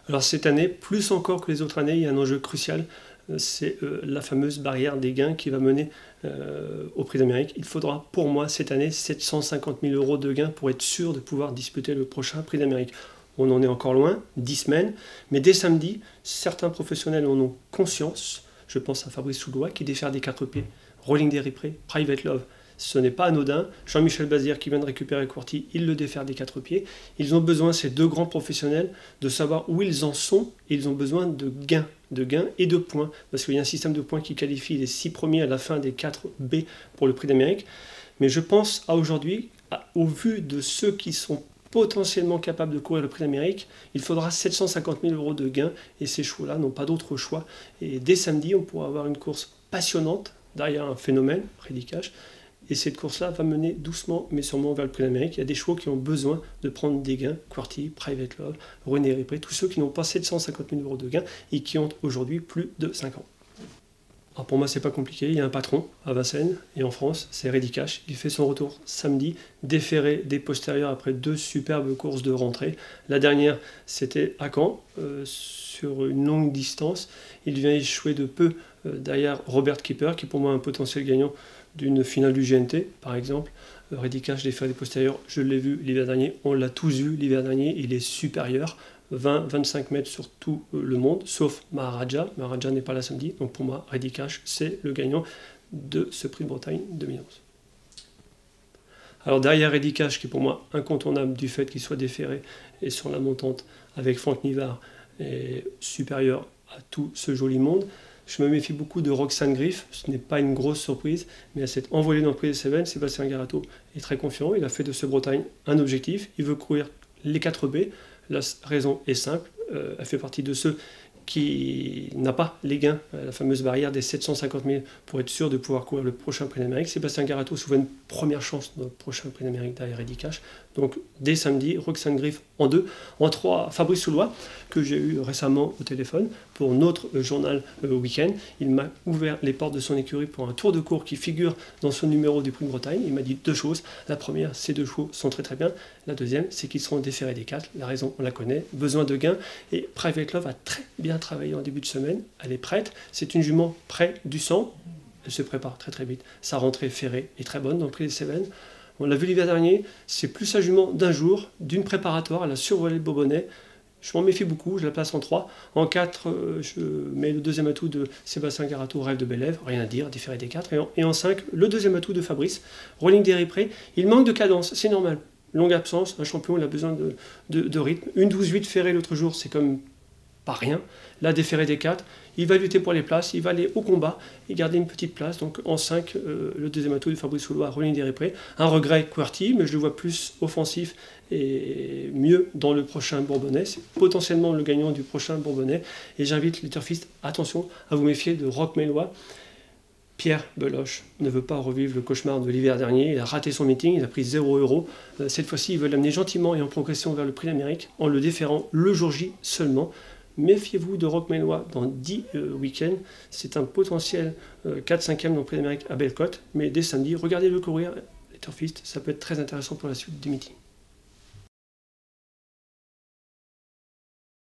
Alors cette année, plus encore que les autres années, il y a un enjeu crucial, c'est la fameuse barrière des gains qui va mener au Prix d'Amérique. Il faudra pour moi cette année 750 000 € de gains pour être sûr de pouvoir disputer le prochain Prix d'Amérique. On en est encore loin, 10 semaines, mais dès samedi, certains professionnels en ont conscience. Je pense à Fabrice Soulois qui défère des 4 pieds, Rolling des Riprey, Private Love. Ce n'est pas anodin. Jean-Michel Bazir qui vient de récupérer Courty, il le défère des 4 pieds. Ils ont besoin, ces deux grands professionnels, de savoir où ils en sont et ils ont besoin de gains et de points. Parce qu'il y a un système de points qui qualifie les 6 premiers à la fin des 4 B pour le Prix d'Amérique. Mais je pense à aujourd'hui, au vu de ceux qui sont potentiellement capables de courir le Prix d'Amérique, il faudra 750 000 € de gains et ces chevaux-là n'ont pas d'autre choix. Et dès samedi, on pourra avoir une course passionnante derrière un phénomène, Ready Cash. Et cette course-là va mener doucement mais sûrement vers le Prix d'Amérique. Il y a des chevaux qui ont besoin de prendre des gains, Courty, Private Love, René Riprey, tous ceux qui n'ont pas 750 000 € de gains et qui ont aujourd'hui plus de 5 ans. Alors pour moi, c'est pas compliqué. Il y a un patron à Vincennes et en France, c'est Ready Cash. Il fait son retour samedi, déféré des postérieurs après 2 superbes courses de rentrée. La dernière, c'était à Caen, sur une longue distance. Il vient échouer de peu derrière Robert Keeper, qui pour moi a un potentiel gagnant d'une finale du GNT, par exemple. Ready Cash déféré des postérieurs, je l'ai vu l'hiver dernier, on l'a tous vu l'hiver dernier, il est supérieur. 20-25 mètres sur tout le monde, sauf Maharaja. Maharaja n'est pas là samedi, donc pour moi, Ready Cash, c'est le gagnant de ce Prix de Bretagne 2011. Alors derrière Ready Cash, qui est pour moi incontournable du fait qu'il soit déféré et sur la montante avec Franck Nivard, est supérieur à tout ce joli monde. Je me méfie beaucoup de Roxane Griff, ce n'est pas une grosse surprise, mais à cette envolée dans le Prix des Cévennes, Sébastien Garato est très confiant, il a fait de ce Bretagne un objectif, il veut courir les 4 B. La raison est simple, elle fait partie de ceux qui n'ont pas les gains, la fameuse barrière des 750 000 pour être sûr de pouvoir courir le prochain Prix d'Amérique. Sébastien Garato s'ouvre une première chance dans le prochain Prix d'Amérique derrière Ready Cash. Donc dès samedi, Roxane Griff en 2. En 3, Fabrice Soulois, que j'ai eu récemment au téléphone pour notre journal week-end. Il m'a ouvert les portes de son écurie pour un tour de cours qui figure dans son numéro du Prix de Bretagne. Il m'a dit 2 choses. La première, ces 2 chevaux sont très bien. La deuxième, c'est qu'ils seront déférés des 4. La raison, on la connaît. Besoin de gains. Et Private Love a très bien travaillé en début de semaine. Elle est prête. C'est une jument près du sang. Elle se prépare très vite. Sa rentrée ferrée est très bonne dans le Prix des Cévennes. On l'a vu l'hiver dernier. C'est plus sa jument d'un jour, d'une préparatoire. Elle a survolé le Bourbonnais. Je m'en méfie beaucoup, je la place en 3. En 4, je mets le deuxième atout de Sébastien Garato, Rêve de Bélève, rien à dire, déféré des 4. Et en 5, le deuxième atout de Fabrice, Rolling des Riprey. Il manque de cadence, c'est normal. Longue absence, un champion, il a besoin de rythme. Une 12-8 ferrée l'autre jour, c'est comme pas rien. Là, déféré des 4, il va lutter pour les places, il va aller au combat et garder une petite place. Donc en 5, le deuxième atout de Fabrice Soulois, Rolling des Riprey. Un regret, Courty, mais je le vois plus offensif et mieux dans le prochain Bourbonnais. C'est potentiellement le gagnant du prochain Bourbonnais. Et j'invite les turfistes, attention à vous méfier de Roch Mélois. Pierre Beloche ne veut pas revivre le cauchemar de l'hiver dernier. Il a raté son meeting, il a pris 0 €. Cette fois-ci, il veut l'amener gentiment et en progression vers le Prix d'Amérique en le déférant le jour J seulement. Méfiez-vous de Roch Mélois dans 10 week-ends. C'est un potentiel 4-5e dans le Prix d'Amérique à Bellecote. Mais dès samedi, regardez-le courir, les turfistes. Ça peut être très intéressant pour la suite du meeting.